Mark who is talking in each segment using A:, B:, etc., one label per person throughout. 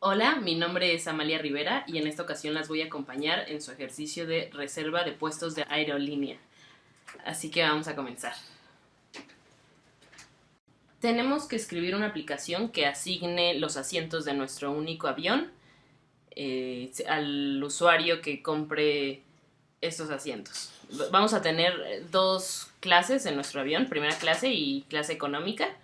A: Hola, mi nombre es Amalia Rivera y en esta ocasión las voy a acompañar en su ejercicio de reserva de puestos de aerolínea. Así que vamos a comenzar. Tenemos que escribir una aplicación que asigne los asientos de nuestro único avión al usuario que compre estos asientos. Vamos a tener dos clases en nuestro avión, primera clase y clase económica.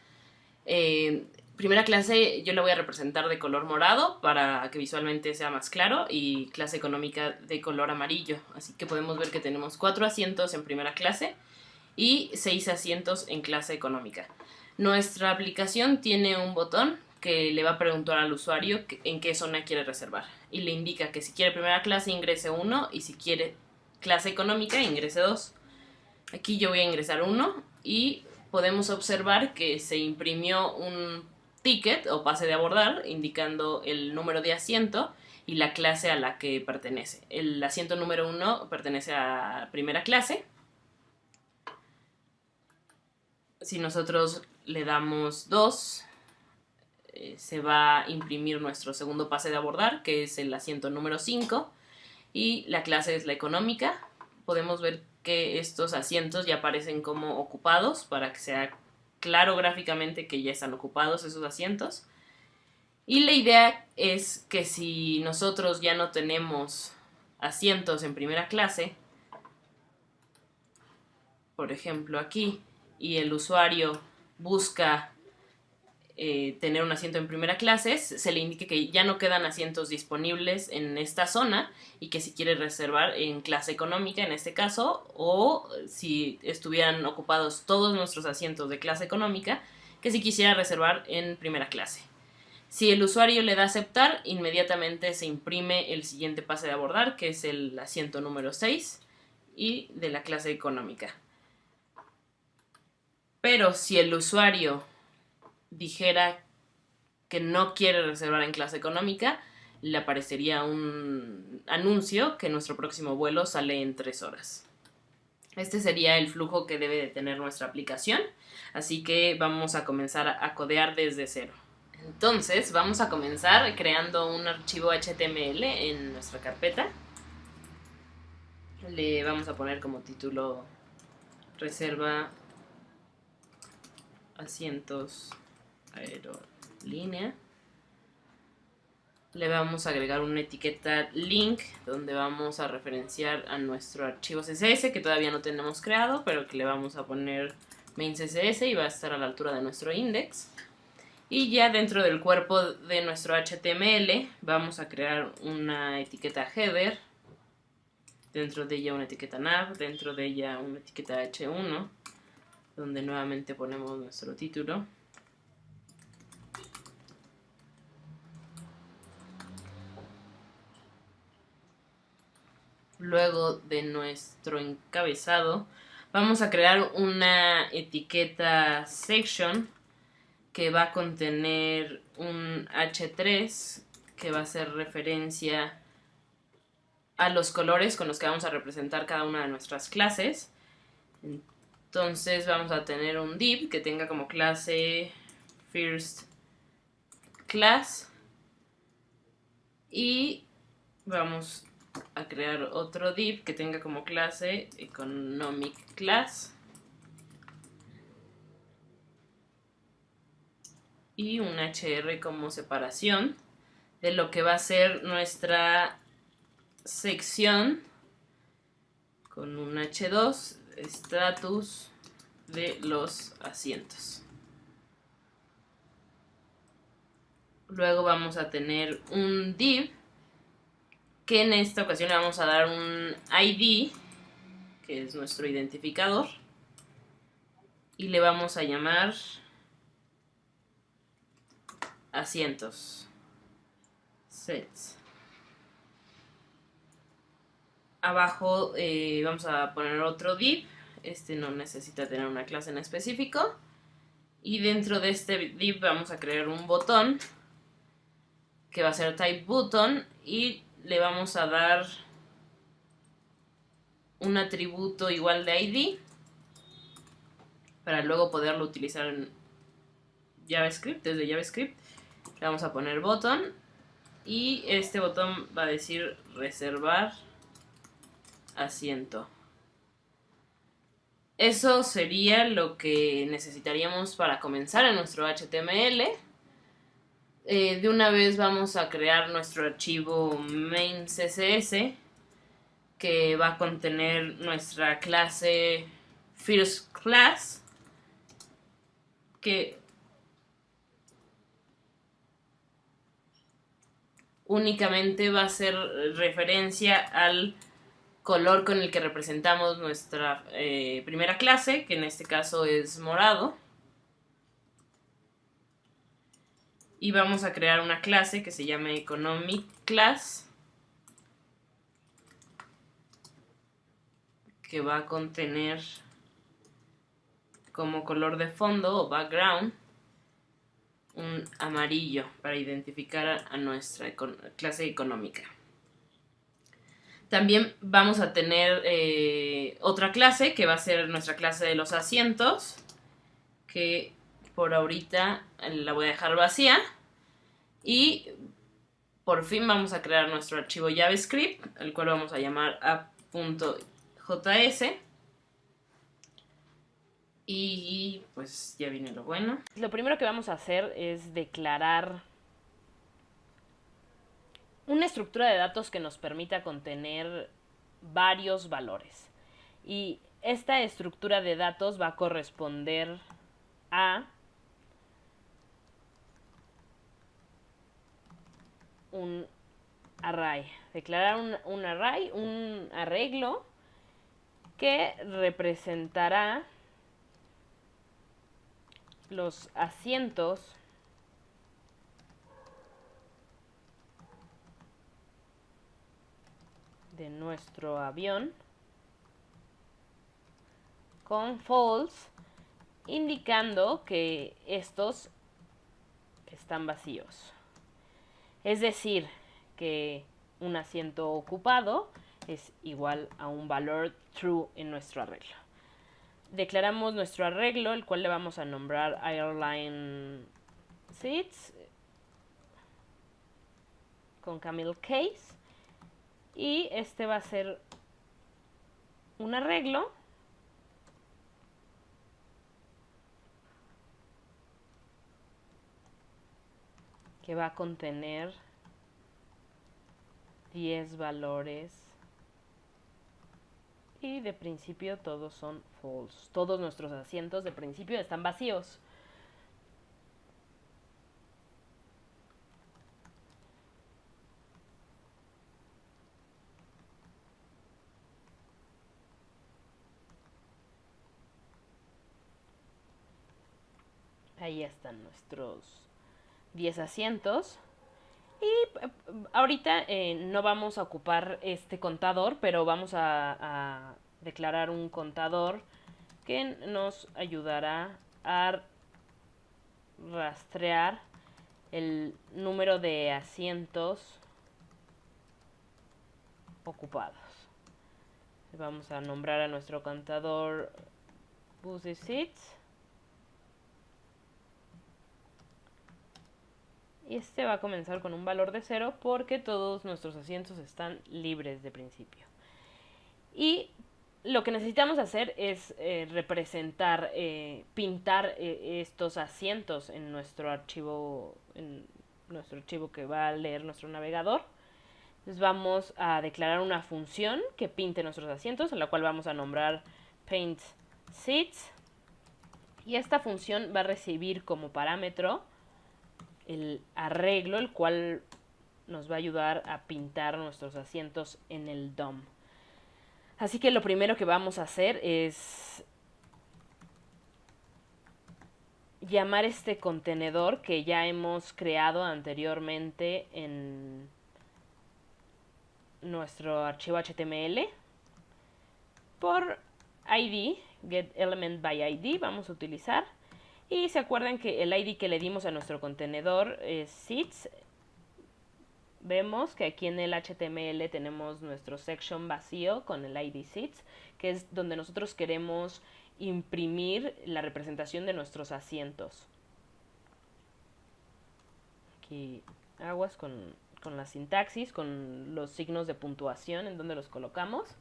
A: Primera clase yo la voy a representar de color morado para que visualmente sea más claro y clase económica de color amarillo. Así que podemos ver que tenemos 4 asientos en primera clase y 6 asientos en clase económica. Nuestra aplicación tiene un botón que le va a preguntar al usuario en qué zona quiere reservar y le indica que si quiere primera clase ingrese 1 y si quiere clase económica ingrese 2. Aquí yo voy a ingresar 1 y podemos observar que se imprimió un ticket o pase de abordar indicando el número de asiento y la clase a la que pertenece. El asiento número 1 pertenece a primera clase. Si nosotros le damos 2, se va a imprimir nuestro segundo pase de abordar, que es el asiento número 5, y la clase es la económica. Podemos ver que estos asientos ya aparecen como ocupados para que sea claro gráficamente que ya están ocupados esos asientos. Y la idea es que si nosotros ya no tenemos asientos en primera clase, por ejemplo aquí, y el usuario busca tener un asiento en primera clase, se le indique que ya no quedan asientos disponibles en esta zona y que si quiere reservar en clase económica en este caso, o si estuvieran ocupados todos nuestros asientos de clase económica, que si quisiera reservar en primera clase. Si el usuario le da a aceptar, inmediatamente se imprime el siguiente pase de abordar, que es el asiento número 6 y de la clase económica. Pero si el usuario dijera que no quiere reservar en clase económica, le aparecería un anuncio que nuestro próximo vuelo sale en 3 horas. Este sería el flujo que debe de tener nuestra aplicación, así que vamos a comenzar a codear desde cero. Entonces vamos a comenzar creando un archivo HTML en nuestra carpeta. Le vamos a poner como título reserva asientos aerolínea. Le vamos a agregar una etiqueta link donde vamos a referenciar a nuestro archivo CSS que todavía no tenemos creado, pero que le vamos a poner main CSS y va a estar a la altura de nuestro index. Y ya dentro del cuerpo de nuestro HTML vamos a crear una etiqueta header, dentro de ella una etiqueta nav, dentro de ella una etiqueta h1, donde nuevamente ponemos nuestro título. Luego de nuestro encabezado vamos a crear una etiqueta section que va a contener un h3 que va a hacer referencia a los colores con los que vamos a representar cada una de nuestras clases. Entonces vamos a tener un div que tenga como clase first class y vamos a crear otro div que tenga como clase economic class y un hr como separación de lo que va a ser nuestra sección con un h2 status de los asientos. Luego vamos a tener un div que en esta ocasión le vamos a dar un ID, que es nuestro identificador, y le vamos a llamar asientos sets. Abajo vamos a poner otro div, este no necesita tener una clase en específico, y dentro de este div vamos a crear un botón que va a ser type button y le vamos a dar un atributo igual de ID para luego poderlo utilizar en JavaScript, desde JavaScript. Le vamos a poner button Y este botón va a decir reservar asiento. Eso sería lo que necesitaríamos para comenzar en nuestro HTML. De una vez vamos a crear nuestro archivo main.css, que va a contener nuestra clase firstClass, que únicamente va a hacer referencia al color con el que representamos nuestra primera clase, que en este caso es morado. Y vamos a crear una clase que se llame Economic Class, que va a contener como color de fondo o background un amarillo para identificar a nuestra clase económica. También vamos a tener otra clase que va a ser nuestra clase de los asientos, que por ahorita la voy a dejar vacía. Y por fin vamos a crear nuestro archivo JavaScript, el cual vamos a llamar app.js. Y pues ya viene lo bueno. Lo primero que vamos a hacer es declarar una estructura de datos que nos permita contener varios valores. Y esta estructura de datos va a corresponder a un array. Declarar un array, un arreglo que representará los asientos de nuestro avión con false, indicando que estos están vacíos. Es decir, que un asiento ocupado es igual a un valor true en nuestro arreglo. Declaramos nuestro arreglo, el cual le vamos a nombrar Airline Seats con camel case, y este va a ser un arreglo que va a contener 10 valores y de principio todos son false. Todos nuestros asientos de principio están vacíos. Ahí están nuestros 10 asientos. Y ahorita no vamos a ocupar este contador, pero vamos a declarar un contador que nos ayudará a rastrear el número de asientos ocupados. Vamos a nombrar a nuestro contador Busy Seats. Y este va a comenzar con un valor de 0 porque todos nuestros asientos están libres de principio. Y lo que necesitamos hacer es representar, pintar estos asientos en nuestro archivo que va a leer nuestro navegador. Entonces vamos a declarar una función que pinte nuestros asientos, a la cual vamos a nombrar paint seats. Y esta función va a recibir como parámetro el arreglo, el cual nos va a ayudar a pintar nuestros asientos en el DOM. Así que lo primero que vamos a hacer es llamar este contenedor que ya hemos creado anteriormente en nuestro archivo HTML por ID, getElementById, vamos a utilizar. Y se acuerdan que el ID que le dimos a nuestro contenedor es seats. Vemos que aquí en el HTML tenemos nuestro section vacío con el ID seats, que es donde nosotros queremos imprimir la representación de nuestros asientos. Aquí aguas con con la sintaxis, con los signos de puntuación en donde los colocamos.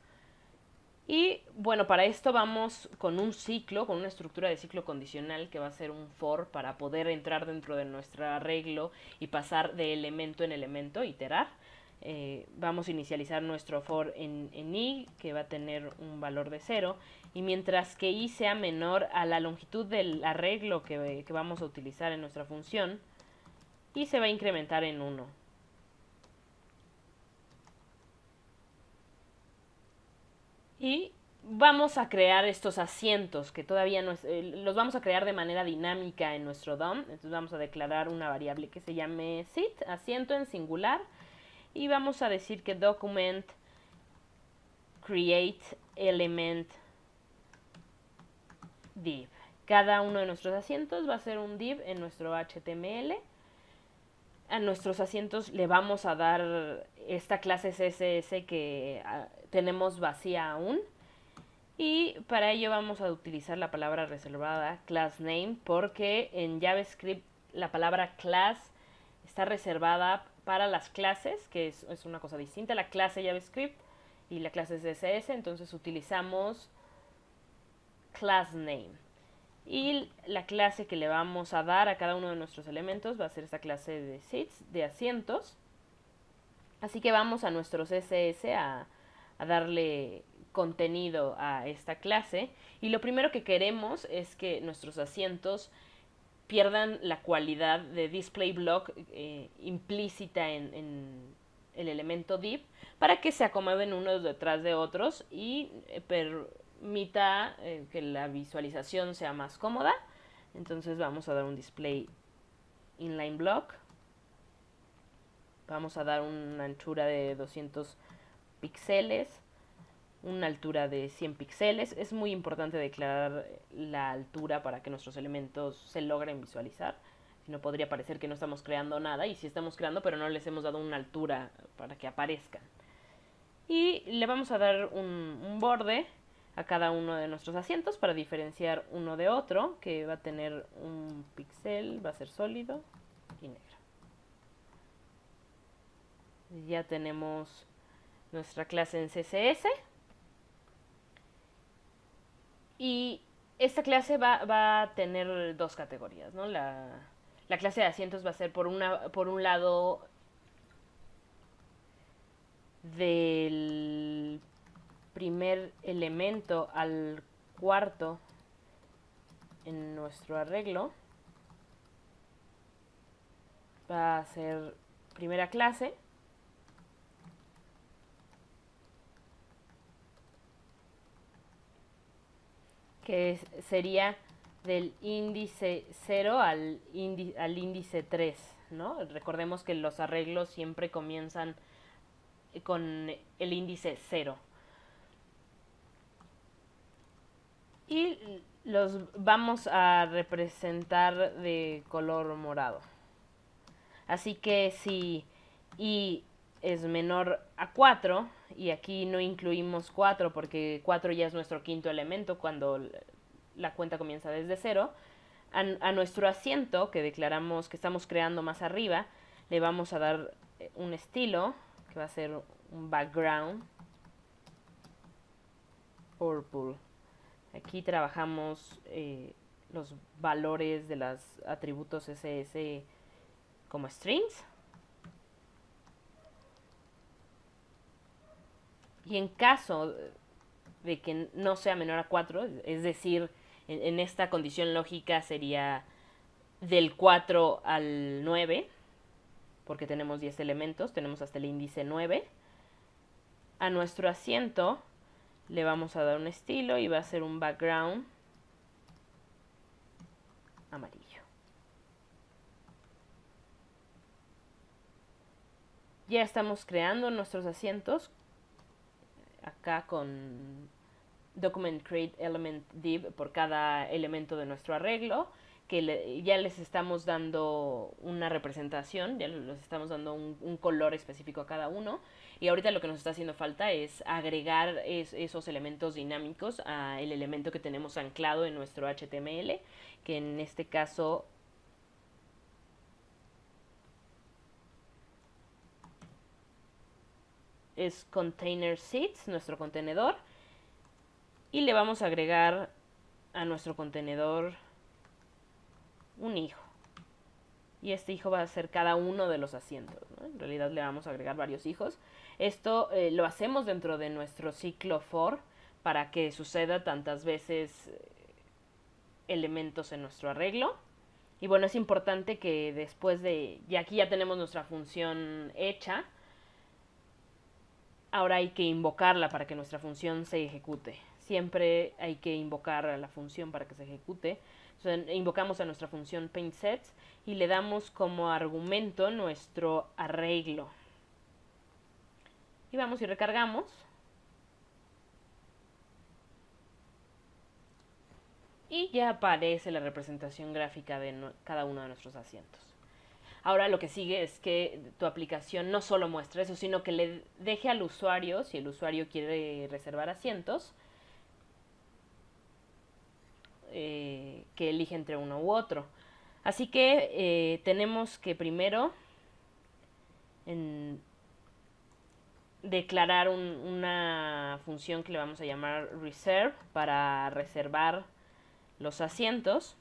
A: Y bueno, para esto vamos con un ciclo, con una estructura de ciclo condicional que va a ser un for para poder entrar dentro de nuestro arreglo y pasar de elemento en elemento, iterar. Vamos a inicializar nuestro for en i, que va a tener un valor de 0, y mientras que i sea menor a la longitud del arreglo que vamos a utilizar en nuestra función, i se va a incrementar en 1. Y vamos a crear estos asientos que todavía no es, los vamos a crear de manera dinámica en nuestro DOM. Entonces vamos a declarar una variable que se llame sit, asiento en singular, y vamos a decir que document create element div. Cada uno de nuestros asientos va a ser un div en nuestro HTML. A nuestros asientos le vamos a dar esta clase CSS que tenemos vacía aún. Y para ello vamos a utilizar la palabra reservada class name, porque en JavaScript la palabra class está reservada para las clases, que es una cosa distinta, la clase JavaScript y la clase CSS. Entonces utilizamos class name. Y la clase que le vamos a dar a cada uno de nuestros elementos va a ser esta clase de seats, de asientos. Así que vamos a nuestro CSS a darle contenido a esta clase, y lo primero que queremos es que nuestros asientos pierdan la cualidad de display block implícita en el elemento div, para que se acomoden unos detrás de otros y permita que la visualización sea más cómoda. Entonces vamos a dar un display inline block, vamos a dar una anchura de 200 píxeles, una altura de 100 píxeles. Es muy importante declarar la altura para que nuestros elementos se logren visualizar. Si no, podría parecer que no estamos creando nada, y sí estamos creando, pero no les hemos dado una altura para que aparezcan. Y le vamos a dar un borde a cada uno de nuestros asientos para diferenciar uno de otro, que va a tener un píxel, va a ser sólido y negro. Ya tenemos nuestra clase en CSS. Y esta clase va a tener dos categorías, ¿no? La clase de asientos va a ser por un lado del primer elemento al cuarto en nuestro arreglo. Va a ser primera clase. Que sería del índice 0 al índice 3, ¿no? Recordemos que los arreglos siempre comienzan con el índice 0. Y los vamos a representar de color morado. Así que si i es menor a 4, y aquí no incluimos 4 porque 4 ya es nuestro quinto elemento cuando la cuenta comienza desde 0, a nuestro asiento que declaramos que estamos creando más arriba, le vamos a dar un estilo que va a ser un background purple. Aquí trabajamos los valores de los atributos CSS como strings. Y en caso de que no sea menor a 4, es decir, en esta condición lógica sería del 4 al 9, porque tenemos 10 elementos, tenemos hasta el índice 9. A nuestro asiento le vamos a dar un estilo y va a ser un background amarillo. Ya estamos creando nuestros asientos acá con document create element div por cada elemento de nuestro arreglo, que ya les estamos dando una representación, ya les estamos dando un color específico a cada uno, y ahorita lo que nos está haciendo falta es agregar esos elementos dinámicos al elemento que tenemos anclado en nuestro HTML, que en este caso es container seats, nuestro contenedor. Y le vamos a agregar a nuestro contenedor un hijo. Y este hijo va a ser cada uno de los asientos, ¿no? En realidad le vamos a agregar varios hijos. Esto lo hacemos dentro de nuestro ciclo for para que suceda tantas veces elementos en nuestro arreglo. Y bueno, es importante que después de... Y aquí ya tenemos nuestra función hecha. Ahora hay que invocarla para que nuestra función se ejecute. Siempre hay que invocar a la función para que se ejecute. Entonces, invocamos a nuestra función paintSets y le damos como argumento nuestro arreglo. Y vamos y recargamos. Y ya aparece la representación gráfica de cada uno de nuestros asientos. Ahora lo que sigue es que tu aplicación no solo muestre eso, sino que le deje al usuario, si el usuario quiere reservar asientos, que elige entre uno u otro. Así que tenemos que primero declarar una función que le vamos a llamar reserve para reservar los asientos.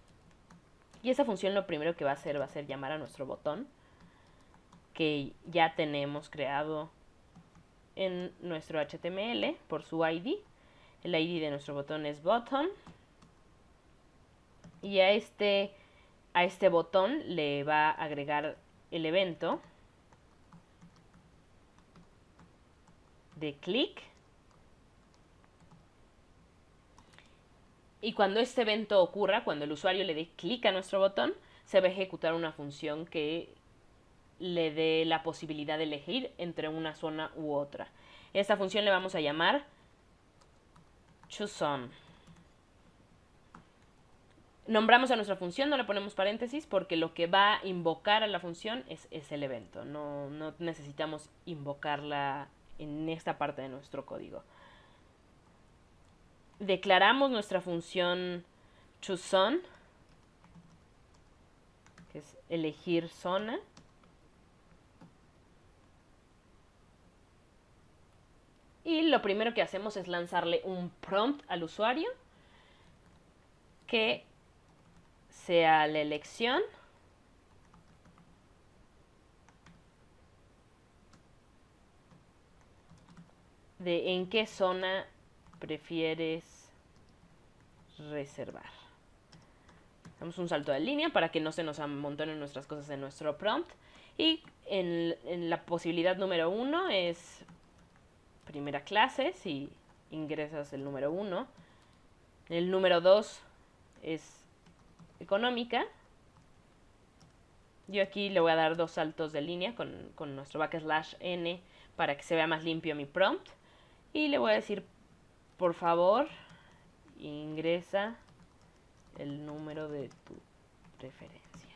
A: Y esa función lo primero que va a ser llamar a nuestro botón, que ya tenemos creado en nuestro HTML por su ID. El ID de nuestro botón es button. Y a este botón le va a agregar el evento de clic. Y cuando este evento ocurra, cuando el usuario le dé clic a nuestro botón, se va a ejecutar una función que le dé la posibilidad de elegir entre una zona u otra. Esta función le vamos a llamar choose_on. Nombramos a nuestra función, no le ponemos paréntesis porque lo que va a invocar a la función es el evento. No necesitamos invocarla en esta parte de nuestro código. Declaramos nuestra función choose_on, que es elegir zona. Y lo primero que hacemos es lanzarle un prompt al usuario que sea la elección de en qué zona prefieres reservar. Damos un salto de línea para que no se nos amontonen nuestras cosas en nuestro prompt. Y en la posibilidad número 1 es primera clase, si ingresas el número 1. El número 2 es económica. Yo aquí le voy a dar 2 saltos de línea con nuestro \n para que se vea más limpio mi prompt. Y le voy a decir, por favor, ingresa el número de tu preferencia.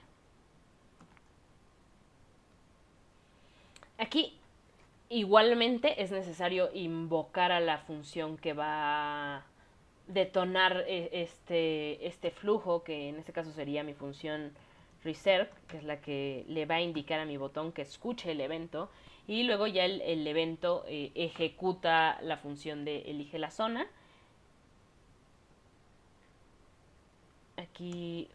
A: Aquí igualmente es necesario invocar a la función que va a detonar este flujo, que en este caso sería mi función reserve, que es la que le va a indicar a mi botón que escuche el evento, y luego ya el evento ejecuta la función de elige la zona. Aquí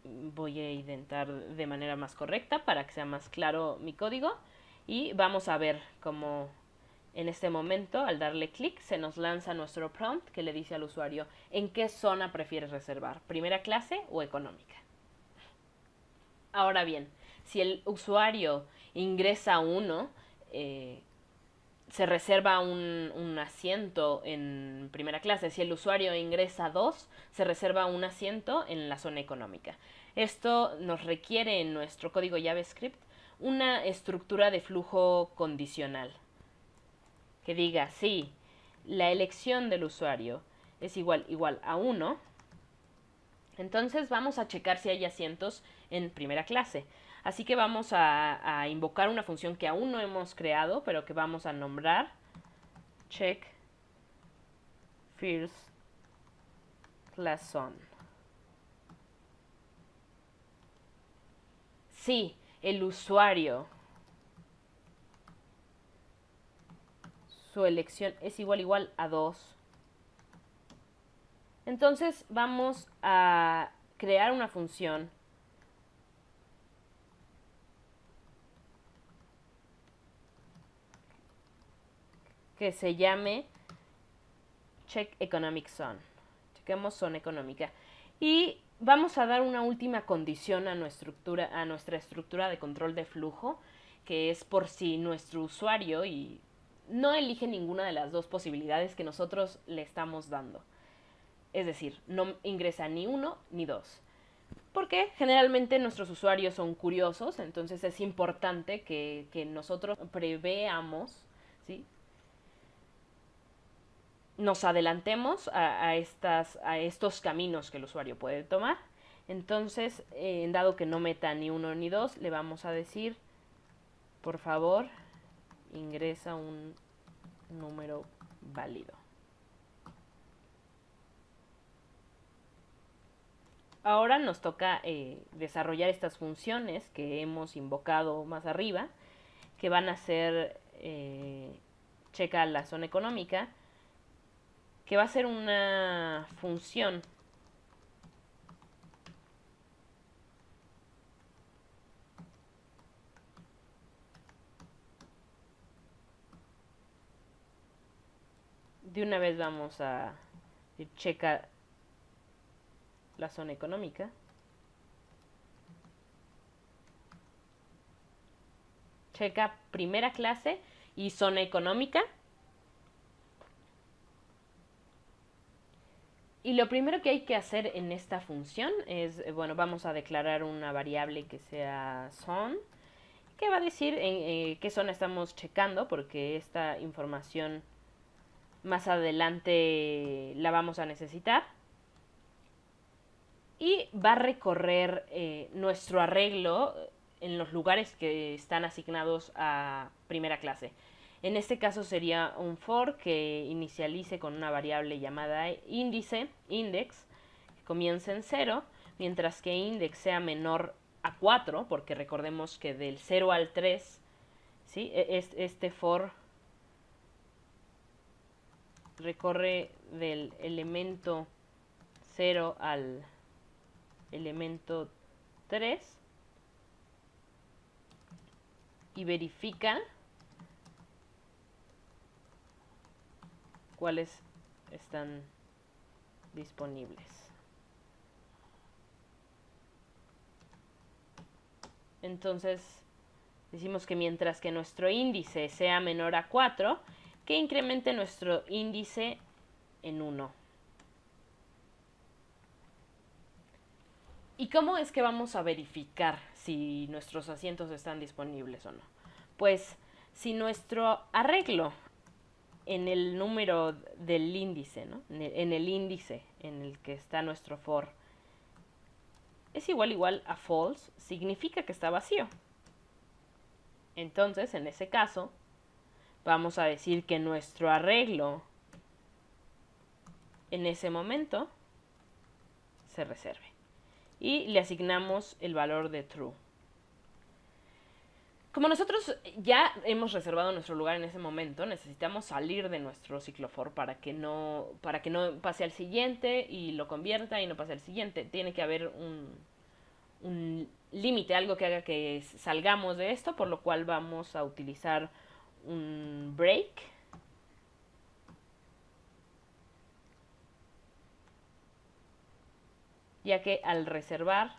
A: voy a intentar de manera más correcta para que sea más claro mi código, y vamos a ver cómo en este momento, al darle clic, se nos lanza nuestro prompt que le dice al usuario en qué zona prefieres reservar, primera clase o económica. Ahora bien, si el usuario ingresa 1, se reserva un asiento en primera clase. Si el usuario ingresa 2, se reserva un asiento en la zona económica. Esto nos requiere en nuestro código JavaScript una estructura de flujo condicional que diga, sí, la elección del usuario es igual a 1, entonces vamos a checar si hay asientos en primera clase. Así que vamos a invocar una función que aún no hemos creado, pero que vamos a nombrar check first class on. Sí, el usuario su elección es igual a 2. Entonces vamos a crear una función que se llame check economic zone. Chequemos zona económica. Y vamos a dar una última condición a nuestra estructura de control de flujo, que es por si nuestro usuario no elige ninguna de las dos posibilidades que nosotros le estamos dando. Es decir, no ingresa ni 1 ni 2. Porque generalmente nuestros usuarios son curiosos, entonces es importante que nosotros preveamos, ¿sí? Nos adelantemos a estos caminos que el usuario puede tomar. Entonces, dado que no meta ni 1 ni 2, le vamos a decir, por favor, ingresa un número válido. Ahora nos toca desarrollar estas funciones que hemos invocado más arriba, que van a ser checa la zona económica, que va a ser una función de una vez vamos a checa la zona económica. Checa primera clase y zona económica. Y lo primero que hay que hacer en esta función es, bueno, vamos a declarar una variable que sea zone, que va a decir en qué zona estamos checando, porque esta información más adelante la vamos a necesitar. Y va a recorrer nuestro arreglo en los lugares que están asignados a primera clase. En este caso sería un for que inicialice con una variable llamada índice, index, que comience en 0, mientras que index sea menor a 4, porque recordemos que del 0 al 3, ¿sí? Este for recorre del elemento 0 al elemento 3 y verifica cuáles están disponibles. Entonces decimos que mientras que nuestro índice sea menor a 4, que incremente nuestro índice en 1. ¿Y cómo es que vamos a verificar si nuestros asientos están disponibles o no? Pues si nuestro arreglo en el número del índice, ¿no? En el índice en el que está nuestro for, es igual a false, significa que está vacío. Entonces, en ese caso, vamos a decir que nuestro arreglo en ese momento se reserve. Y le asignamos el valor de true. Como nosotros ya hemos reservado nuestro lugar en ese momento, necesitamos salir de nuestro ciclo for para que no pase al siguiente y lo convierta y no pase al siguiente. Tiene que haber un límite, algo que haga que salgamos de esto, por lo cual vamos a utilizar un break. Ya que al reservar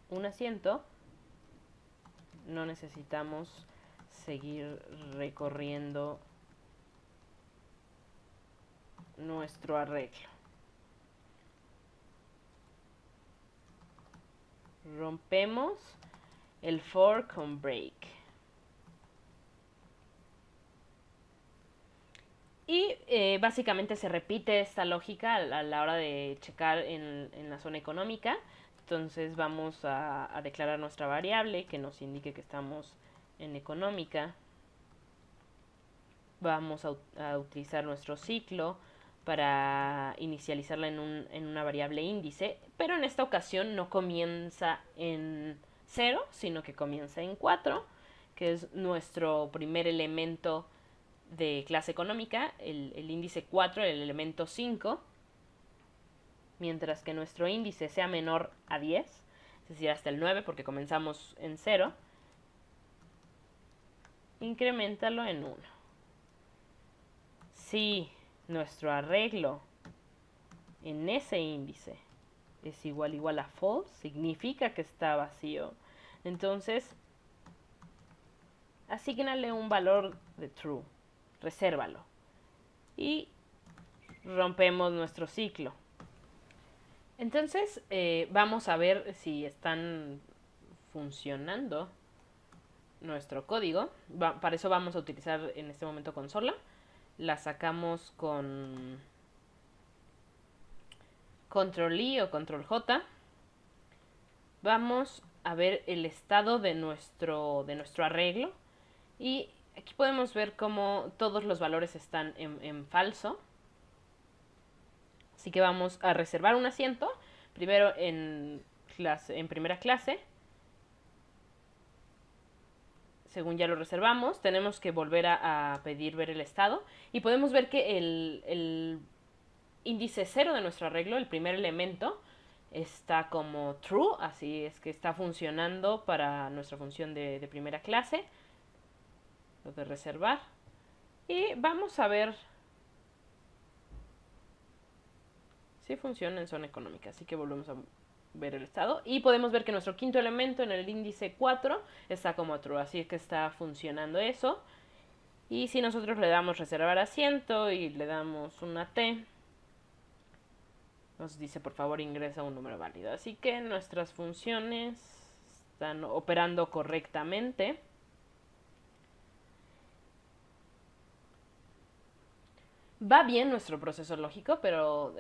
A: un asiento, no necesitamos seguir recorriendo nuestro arreglo. Rompemos el for con break. Y básicamente se repite esta lógica a la hora de checar en la zona económica. Entonces vamos a declarar nuestra variable que nos indique que estamos en económica. Vamos a utilizar nuestro ciclo para inicializarla en una variable índice, pero en esta ocasión no comienza en 0, sino que comienza en 4. que es nuestro primer elemento de clase económica, el índice 4, el elemento 5, mientras que nuestro índice sea menor a 10, es decir, hasta el 9, porque comenzamos en 0, increméntalo en 1. Si nuestro arreglo en ese índice es igual a false, significa que está vacío. Entonces, asígnale un valor de true, resérvalo. Y rompemos nuestro ciclo. Entonces, vamos a ver si están funcionando nuestro código. Para eso vamos a utilizar en este momento consola. La sacamos con control I o control J. Vamos a ver el estado de nuestro arreglo. Y aquí podemos ver cómo todos los valores están en falso. Así que vamos a reservar un asiento. Primero en primera clase. Según ya lo reservamos, tenemos que volver a pedir ver el estado. Y podemos ver que el índice 0 de nuestro arreglo, el primer elemento, está como true. Así es que está funcionando para nuestra función de primera clase. Lo de reservar. Y vamos a ver si funciona en zona económica. Así que volvemos a ver el estado. Y podemos ver que nuestro quinto elemento en el índice 4 está como true. Así que está funcionando eso. Y si nosotros le damos reservar asiento y le damos una T, nos dice por favor ingresa un número válido. Así que nuestras funciones están operando correctamente. Va bien nuestro proceso lógico, pero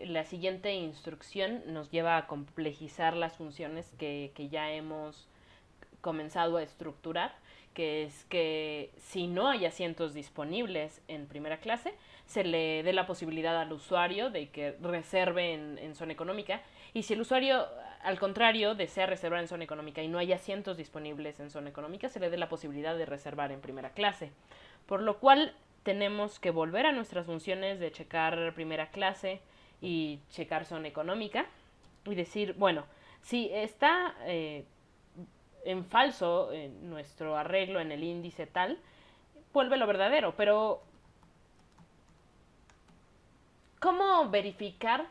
A: la siguiente instrucción nos lleva a complejizar las funciones que ya hemos comenzado a estructurar, que es que si no hay asientos disponibles en primera clase, se le dé la posibilidad al usuario de que reserve en zona económica, y si el usuario, al contrario, desea reservar en zona económica y no hay asientos disponibles en zona económica, se le dé la posibilidad de reservar en primera clase. Por lo cual tenemos que volver a nuestras funciones de checar primera clase y checar zona económica y decir, bueno, si está en falso nuestro arreglo en el índice tal, vuélvelo verdadero. Pero ¿cómo verificar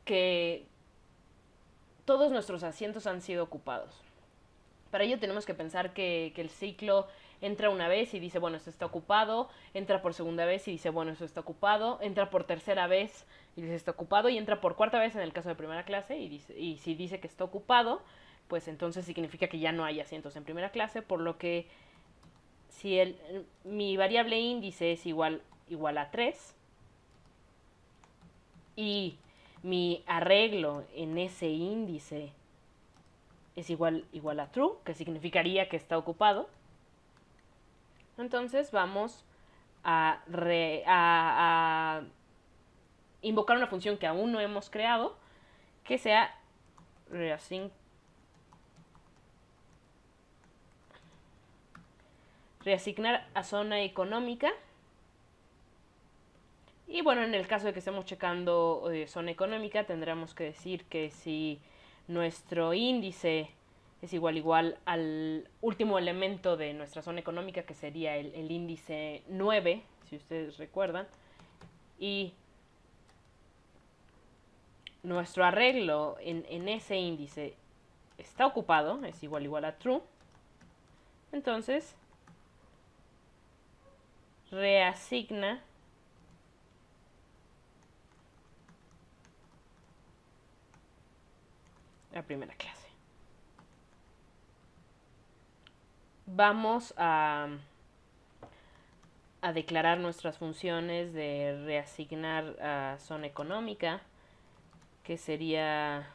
A: que todos nuestros asientos han sido ocupados? Para ello tenemos que pensar que el ciclo entra una vez y dice, bueno, esto está ocupado, entra por segunda vez y dice, bueno, esto está ocupado, entra por tercera vez y dice, está ocupado, y entra por cuarta vez en el caso de primera clase y si dice que está ocupado, pues entonces significa que ya no hay asientos en primera clase, por lo que si mi variable índice es igual a 3 y mi arreglo en ese índice es igual a true, que significaría que está ocupado, entonces vamos a invocar una función que aún no hemos creado, que sea reasignar a zona económica. Y bueno, en el caso de que estemos checando zona económica, tendremos que decir que si nuestro índice es igual al último elemento de nuestra zona económica, que sería el índice 9, si ustedes recuerdan, y nuestro arreglo en ese índice está ocupado, es igual a true, entonces reasigna a primera clase. Vamos a declarar nuestras funciones de reasignar a zona económica, que sería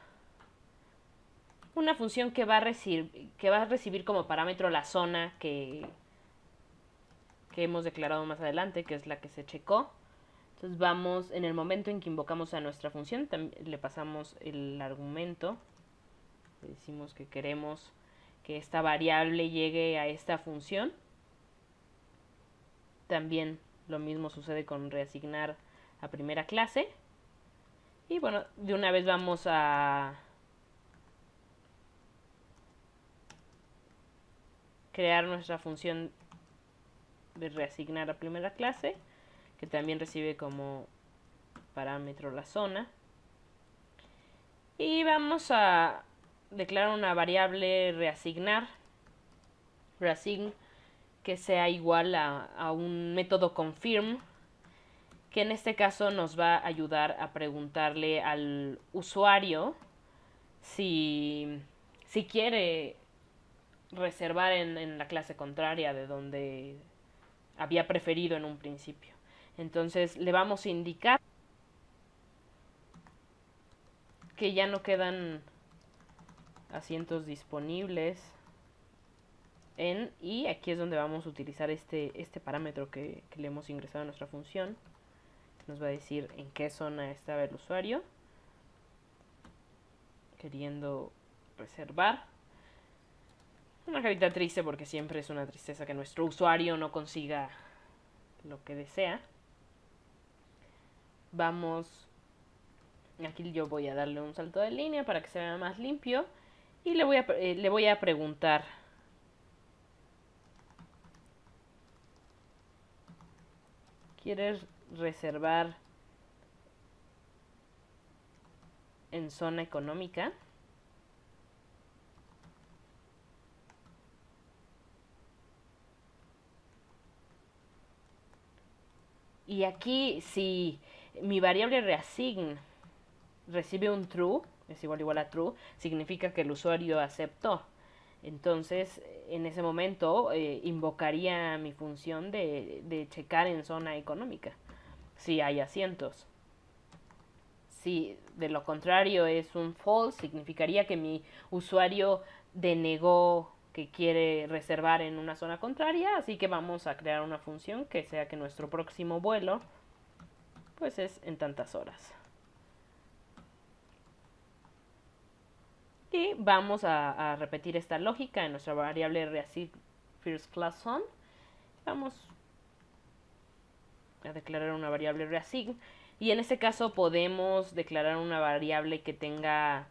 A: una función que va a recibir como parámetro la zona que hemos declarado más adelante, que es la que se checó. Entonces vamos, en el momento en que invocamos a nuestra función, le pasamos el argumento, le decimos que queremos que esta variable llegue a esta función. También lo mismo sucede con reasignar a primera clase. Y bueno, de una vez vamos a crear nuestra función de reasignar a primera clase, que también recibe como parámetro la zona. Y vamos a declarar una variable reasign, que sea igual a un método confirm, que en este caso nos va a ayudar a preguntarle al usuario si quiere reservar en la clase contraria de donde había preferido en un principio. Entonces le vamos a indicar que ya no quedan asientos disponibles y aquí es donde vamos a utilizar este parámetro que le hemos ingresado a nuestra función. Nos va a decir en qué zona estaba el usuario queriendo reservar. Una carita triste porque siempre es una tristeza que nuestro usuario no consiga lo que desea. Vamos, aquí yo voy a darle un salto de línea para que se vea más limpio y le voy a preguntar: ¿quieres reservar en zona económica? Y aquí, si mi variable reassign recibe un true, es igual a true, significa que el usuario aceptó. Entonces, en ese momento, invocaría mi función de checar en zona económica si hay asientos. Si de lo contrario es un false, significaría que mi usuario denegó que quiere reservar en una zona contraria, así que vamos a crear una función que sea que nuestro próximo vuelo pues es en tantas horas. Y vamos a repetir esta lógica en nuestra variable reassign first class zone. Vamos a declarar una variable reassign y en este caso podemos declarar una variable que tenga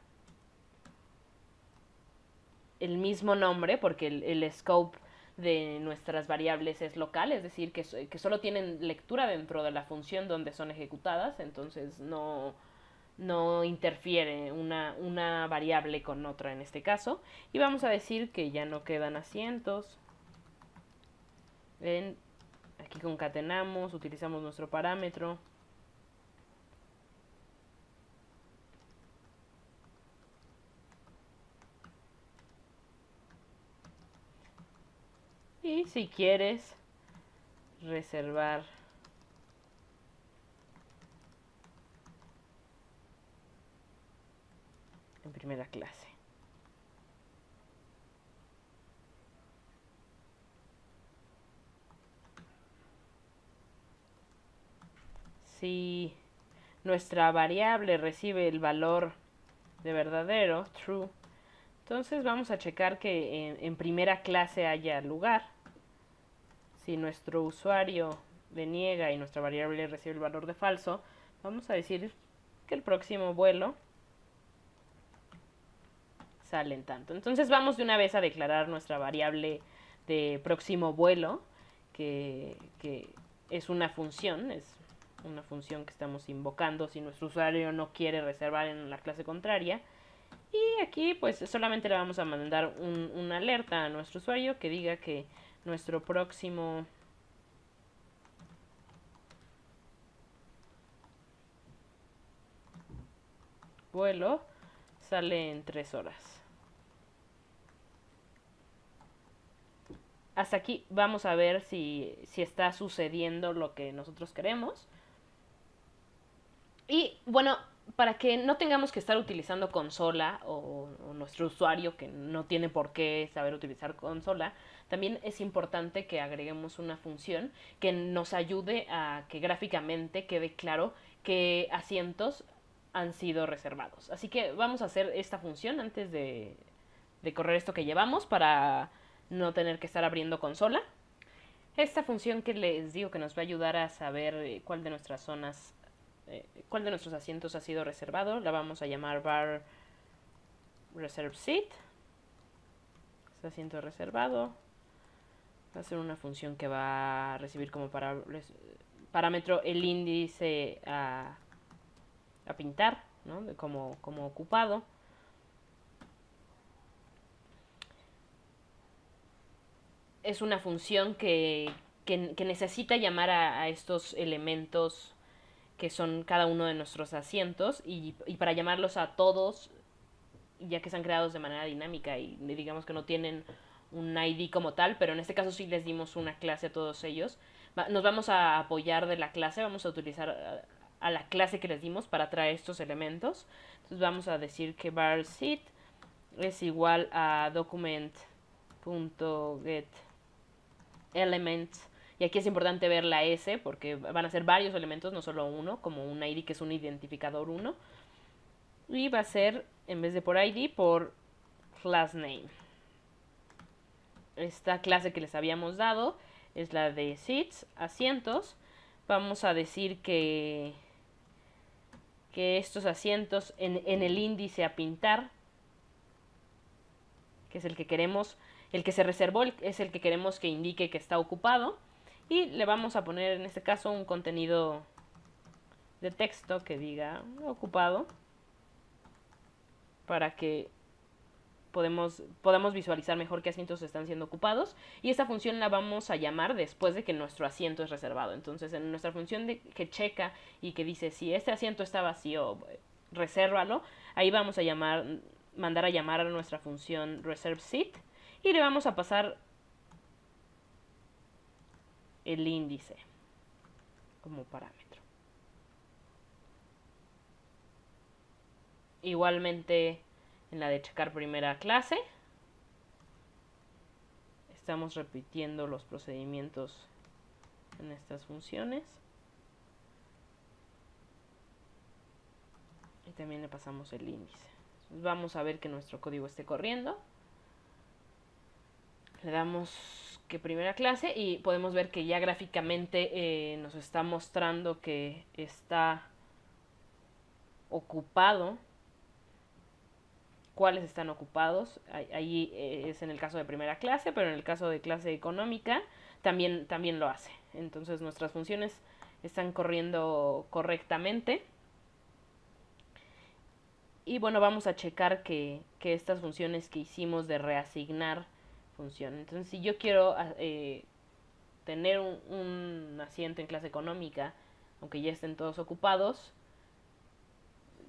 A: el mismo nombre, porque el scope de nuestras variables es local, es decir, que solo tienen lectura dentro de la función donde son ejecutadas, entonces no interfiere una variable con otra en este caso. Y vamos a decir que ya no quedan asientos. Aquí concatenamos, utilizamos nuestro parámetro. Y si quieres reservar en primera clase. Si nuestra variable recibe el valor de verdadero, true, entonces vamos a checar que en primera clase haya lugar. Si nuestro usuario deniega y nuestra variable recibe el valor de falso, vamos a decir que el próximo vuelo sale en tanto. Entonces vamos de una vez a declarar nuestra variable de próximo vuelo, que es una función que estamos invocando si nuestro usuario no quiere reservar en la clase contraria. Y aquí pues solamente le vamos a mandar una alerta a nuestro usuario que diga que nuestro próximo vuelo sale en 3 horas. Hasta aquí vamos a ver si está sucediendo lo que nosotros queremos. Y bueno, para que no tengamos que estar utilizando consola o nuestro usuario que no tiene por qué saber utilizar consola, también es importante que agreguemos una función que nos ayude a que gráficamente quede claro qué asientos han sido reservados. Así que vamos a hacer esta función antes de correr esto que llevamos para no tener que estar abriendo consola. Esta función que les digo que nos va a ayudar a saber cuál de nuestras zonas, cuál de nuestros asientos ha sido reservado, la vamos a llamar var reserve seat. Este asiento reservado. Va a ser una función que va a recibir como parámetro el índice a pintar, ¿no? como ocupado. Es una función que necesita llamar a estos elementos que son cada uno de nuestros asientos y para llamarlos a todos, ya que están creados de manera dinámica y digamos que no tienen un ID como tal, pero en este caso sí les dimos una clase a todos ellos. Nos vamos a apoyar de la clase, vamos a utilizar a la clase que les dimos para traer estos elementos. Entonces vamos a decir que var seat es igual a document.get elements. Y aquí es importante ver la S porque van a ser varios elementos, no solo uno, como un ID que es un identificador 1. Y va a ser, en vez de por ID, por class name. Esta clase que les habíamos dado es la de seats, asientos. Vamos a decir que estos asientos en el índice a pintar, que es el que queremos, el que se reservó es el que queremos que indique que está ocupado. Y le vamos a poner en este caso un contenido de texto que diga ocupado para que podamos visualizar mejor qué asientos están siendo ocupados. Y esta función la vamos a llamar después de que nuestro asiento es reservado. Entonces en nuestra función que checa y que dice si este asiento está vacío, resérvalo, ahí vamos a mandar a llamar a nuestra función reserve seat y le vamos a pasar el índice como parámetro. Igualmente en la de checar primera clase estamos repitiendo los procedimientos en estas funciones y también le pasamos el índice. Entonces vamos a ver que nuestro código esté corriendo. Le damos que primera clase y podemos ver que ya gráficamente nos está mostrando que está ocupado. Cuáles están ocupados. Ahí es en el caso de primera clase, pero en el caso de clase económica también lo hace. Entonces nuestras funciones están corriendo correctamente. Y bueno, vamos a checar que estas funciones que hicimos de reasignar funcionen. Entonces si yo quiero tener un asiento en clase económica, aunque ya estén todos ocupados,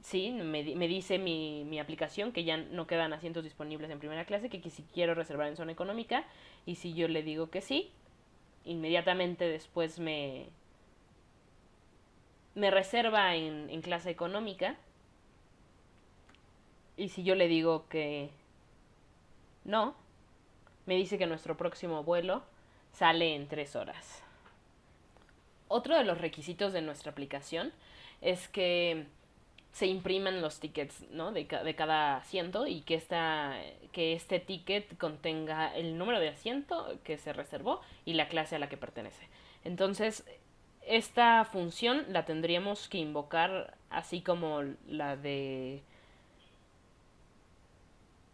A: sí, me dice mi aplicación que ya no quedan asientos disponibles en primera clase, que si quiero reservar en zona económica, y si yo le digo que sí, inmediatamente después me reserva en clase económica, y si yo le digo que no, me dice que nuestro próximo vuelo sale en 3 horas. Otro de los requisitos de nuestra aplicación es que se impriman los tickets, ¿no? de cada asiento y que este ticket contenga el número de asiento que se reservó y la clase a la que pertenece. Entonces, esta función la tendríamos que invocar así como la de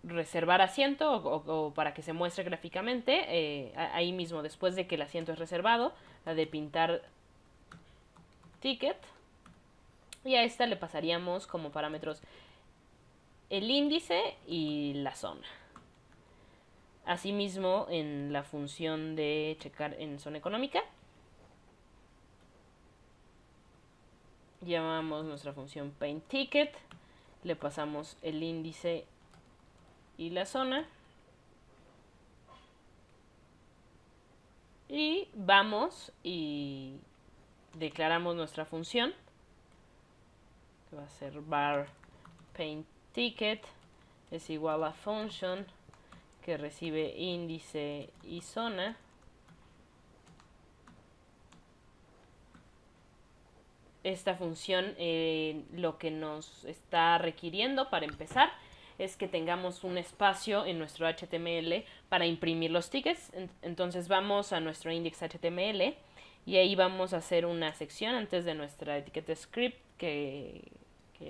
A: reservar asiento o para que se muestre gráficamente, ahí mismo después de que el asiento es reservado, la de pintar ticket. Y a esta le pasaríamos como parámetros el índice y la zona. Asimismo, en la función de checar en zona económica, llamamos nuestra función paintTicket, le pasamos el índice y la zona. Y vamos y declaramos nuestra función, que va a ser var paintTicket es igual a function que recibe índice y zona. Esta función lo que nos está requiriendo para empezar es que tengamos un espacio en nuestro HTML para imprimir los tickets. Entonces vamos a nuestro index.html y ahí vamos a hacer una sección antes de nuestra etiqueta script que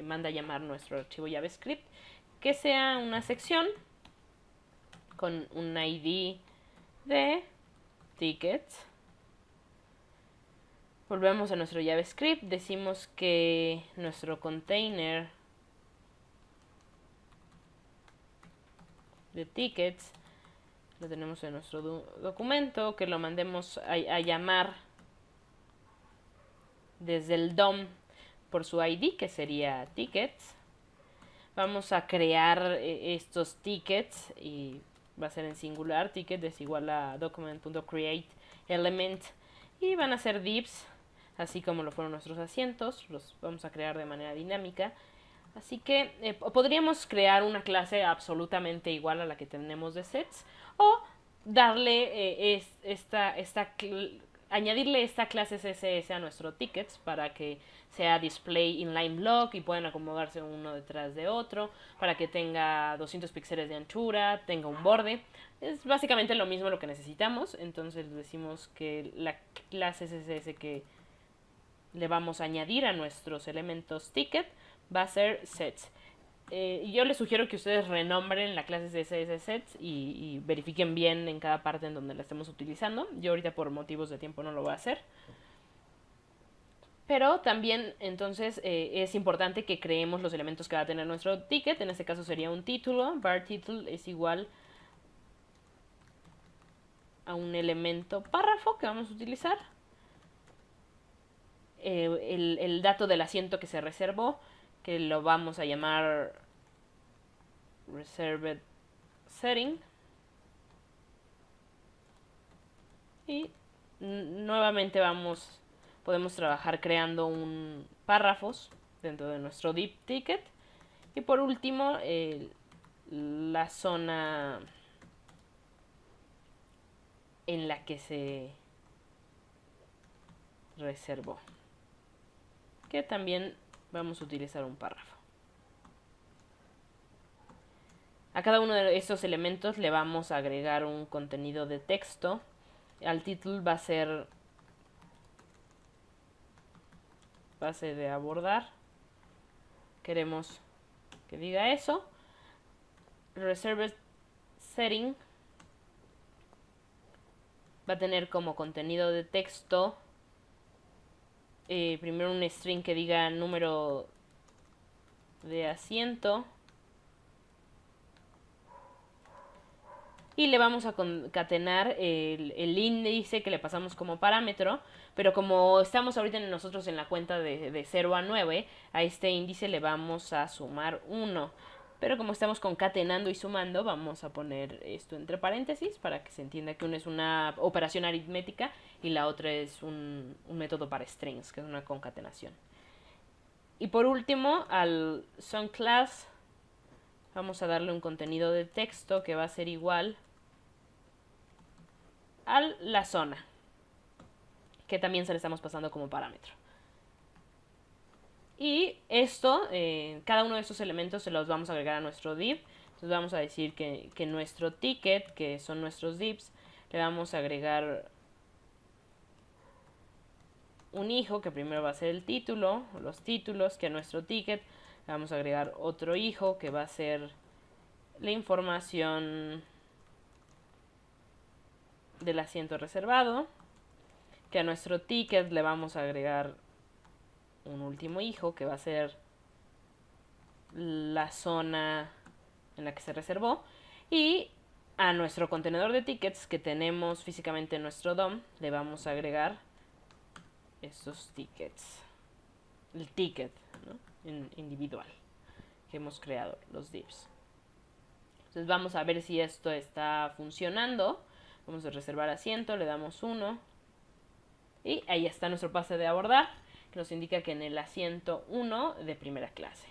A: manda a llamar nuestro archivo JavaScript, que sea una sección con un ID de tickets. Volvemos a nuestro JavaScript, decimos que nuestro container de tickets lo tenemos en nuestro documento, que lo mandemos a llamar desde el DOM por su ID, que sería tickets. Vamos a crear estos tickets y va a ser en singular. Ticket es igual a document.createElement y van a ser divs, así como lo fueron nuestros asientos. Los vamos a crear de manera dinámica. Así que podríamos crear una clase absolutamente igual a la que tenemos de sets o darle añadirle esta clase CSS a nuestro tickets para que sea display inline block y puedan acomodarse uno detrás de otro, para que tenga 200 píxeles de anchura, tenga un borde. Es básicamente lo mismo lo que necesitamos. Entonces decimos que la clase CSS que le vamos a añadir a nuestros elementos ticket va a ser sets. Yo les sugiero que ustedes renombren la clase CSS sets y verifiquen bien en cada parte en donde la estemos utilizando. Yo ahorita por motivos de tiempo no lo voy a hacer. Pero también entonces es importante que creemos los elementos que va a tener nuestro ticket. En este caso sería un título. Var title es igual a un elemento párrafo que vamos a utilizar. El dato del asiento que se reservó, que lo vamos a llamar reserved setting. Y nuevamente podemos trabajar creando un párrafos dentro de nuestro div ticket. Y por último, la zona en la que se reservó, que también vamos a utilizar un párrafo. A cada uno de estos elementos le vamos a agregar un contenido de texto. Al título va a ser base de abordar. Queremos que diga eso. Reserved setting va a tener como contenido de texto primero un string que diga número de asiento y le vamos a concatenar el índice que le pasamos como parámetro, pero como estamos ahorita nosotros en la cuenta de 0 a 9, a este índice le vamos a sumar 1. Pero como estamos concatenando y sumando, vamos a poner esto entre paréntesis para que se entienda que una es una operación aritmética y la otra es un método para strings, que es una concatenación. Y por último, al SongClass vamos a darle un contenido de texto que va a ser igual a la zona, que también se le estamos pasando como parámetro. Y esto, cada uno de estos elementos se los vamos a agregar a nuestro div. Entonces vamos a decir que nuestro ticket, que son nuestros divs, le vamos a agregar un hijo, que primero va a ser el título, los títulos, que a nuestro ticket le vamos a agregar otro hijo, que va a ser la información del asiento reservado, que a nuestro ticket le vamos a agregar un último hijo, que va a ser la zona en la que se reservó, y a nuestro contenedor de tickets que tenemos físicamente en nuestro DOM le vamos a agregar estos tickets, el ticket, ¿no?, individual que hemos creado, los divs. Entonces vamos a ver si esto está funcionando. Vamos a reservar asiento, le damos 1 y ahí está nuestro pase de abordar, que nos indica que en el asiento 1 de primera clase.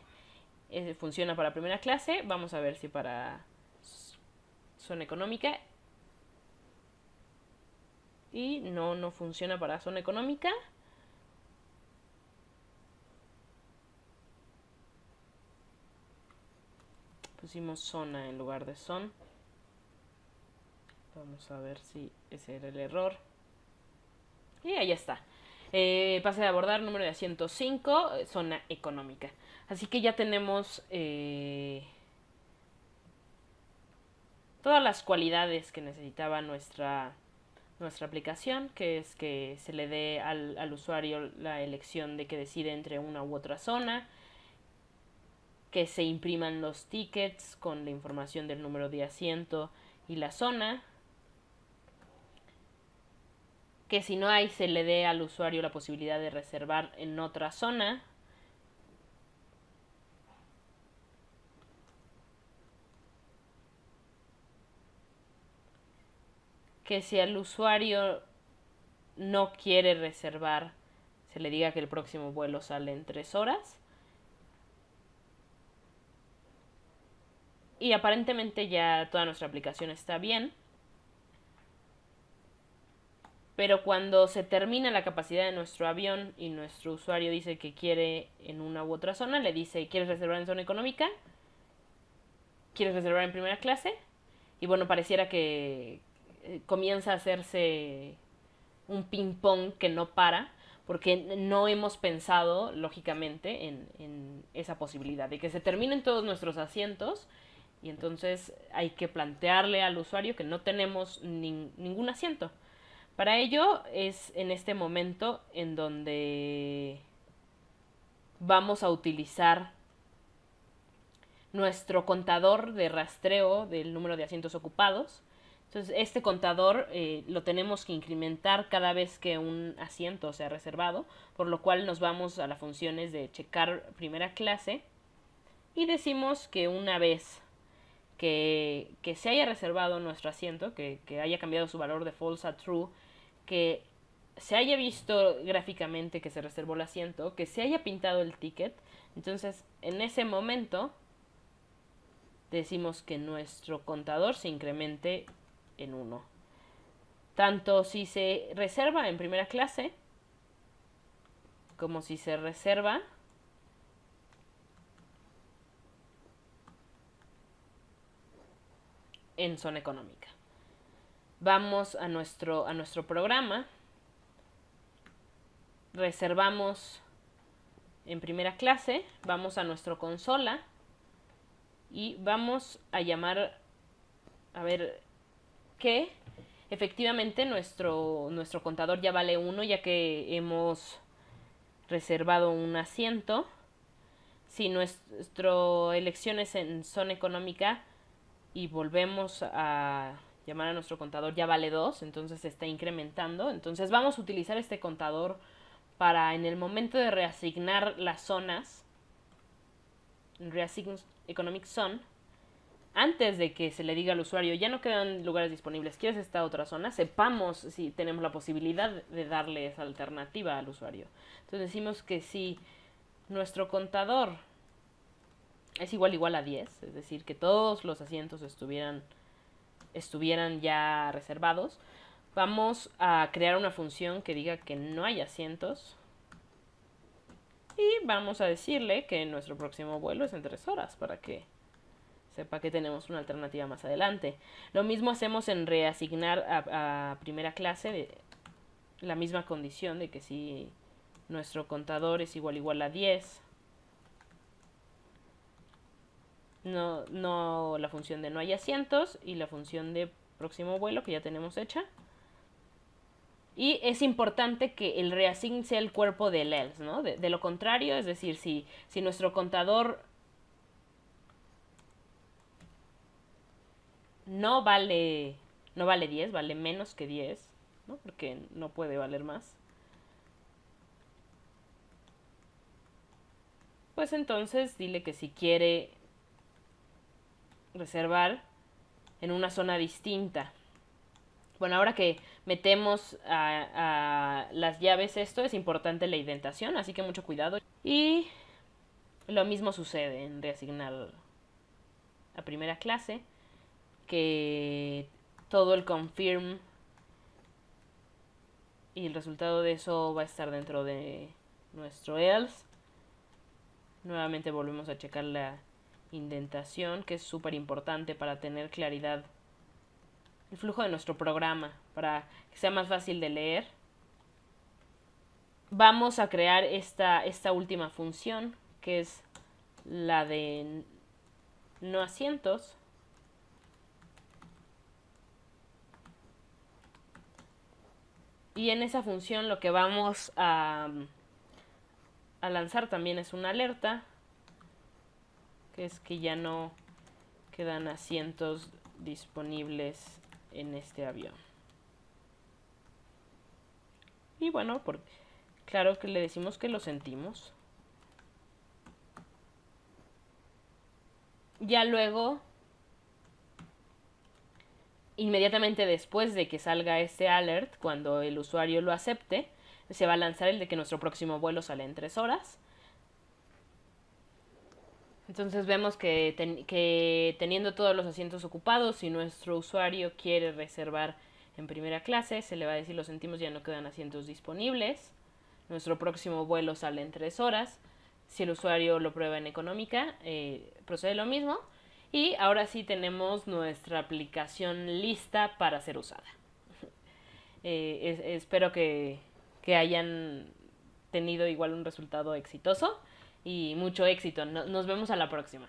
A: Funciona para primera clase. Vamos a ver si para zona económica. Y no funciona para zona económica. Pusimos zona en lugar de son. Vamos a ver si ese era el error. Y ahí está. Pase de abordar número de asiento 5, zona económica. Así que ya tenemos todas las cualidades que necesitaba nuestra aplicación, que es que se le dé al usuario la elección de que decide entre una u otra zona, que se impriman los tickets con la información del número de asiento y la zona, que si no hay se le dé al usuario la posibilidad de reservar en otra zona, que si el usuario no quiere reservar se le diga que el próximo vuelo sale en 3 horas. Y aparentemente ya toda nuestra aplicación está bien. Pero cuando se termina la capacidad de nuestro avión y nuestro usuario dice que quiere en una u otra zona, le dice, ¿quieres reservar en zona económica? ¿Quieres reservar en primera clase? Y bueno, pareciera que comienza a hacerse un ping pong que no para, porque no hemos pensado, lógicamente, en esa posibilidad de que se terminen todos nuestros asientos y entonces hay que plantearle al usuario que no tenemos ningún asiento. Para ello es en este momento en donde vamos a utilizar nuestro contador de rastreo del número de asientos ocupados. Entonces este contador lo tenemos que incrementar cada vez que un asiento sea reservado, por lo cual nos vamos a las funciones de checar primera clase y decimos que una vez que se haya reservado nuestro asiento, que haya cambiado su valor de false a true, que se haya visto gráficamente que se reservó el asiento, que se haya pintado el ticket, entonces en ese momento decimos que nuestro contador se incremente en 1. Tanto si se reserva en primera clase como si se reserva en zona económica. Vamos a nuestro programa, reservamos en primera clase, vamos a nuestra consola y vamos a llamar a ver que efectivamente nuestro contador ya vale 1 ya que hemos reservado un asiento. Si nuestra elección es en zona económica y volvemos a llamar a nuestro contador ya vale 2, entonces se está incrementando. Entonces vamos a utilizar este contador para en el momento de reasignar las zonas, reassign economic zone, antes de que se le diga al usuario ya no quedan lugares disponibles, ¿quieres esta otra zona? Sepamos si tenemos la posibilidad de darle esa alternativa al usuario. Entonces decimos que si nuestro contador es igual a 10, es decir, que todos los asientos estuvieran ya reservados, vamos a crear una función que diga que no hay asientos y vamos a decirle que nuestro próximo vuelo es en 3 horas para que sepa que tenemos una alternativa más adelante. Lo mismo hacemos en reasignar a primera clase de la misma condición de que si nuestro contador es igual a 10, no la función de no hay asientos y la función de próximo vuelo que ya tenemos hecha. Y es importante que el reassign sea el cuerpo del else, ¿no? De lo contrario, es decir, si nuestro contador no vale 10, vale menos que 10, ¿no? Porque no puede valer más. Pues entonces dile que si quiere reservar en una zona distinta. Bueno, ahora que metemos a las llaves esto, es importante la indentación, así que mucho cuidado. Y lo mismo sucede en reasignar a primera clase, que todo el confirm y el resultado de eso va a estar dentro de nuestro else. Nuevamente volvemos a checar la indentación, que es súper importante para tener claridad el flujo de nuestro programa, para que sea más fácil de leer. Vamos a crear esta última función, que es la de no asientos. Y en esa función lo que vamos a lanzar también es una alerta, que es que ya no quedan asientos disponibles en este avión. Y bueno, claro que le decimos que lo sentimos. Ya luego, inmediatamente después de que salga este alert, cuando el usuario lo acepte, se va a lanzar el de que nuestro próximo vuelo sale en 3 horas. Entonces vemos que teniendo todos los asientos ocupados, si nuestro usuario quiere reservar en primera clase, se le va a decir: lo sentimos, ya no quedan asientos disponibles. Nuestro próximo vuelo sale en 3 horas. Si el usuario lo prueba en económica, procede lo mismo. Y ahora sí tenemos nuestra aplicación lista para ser usada. Espero que hayan tenido igual un resultado exitoso y mucho éxito. Nos vemos a la próxima.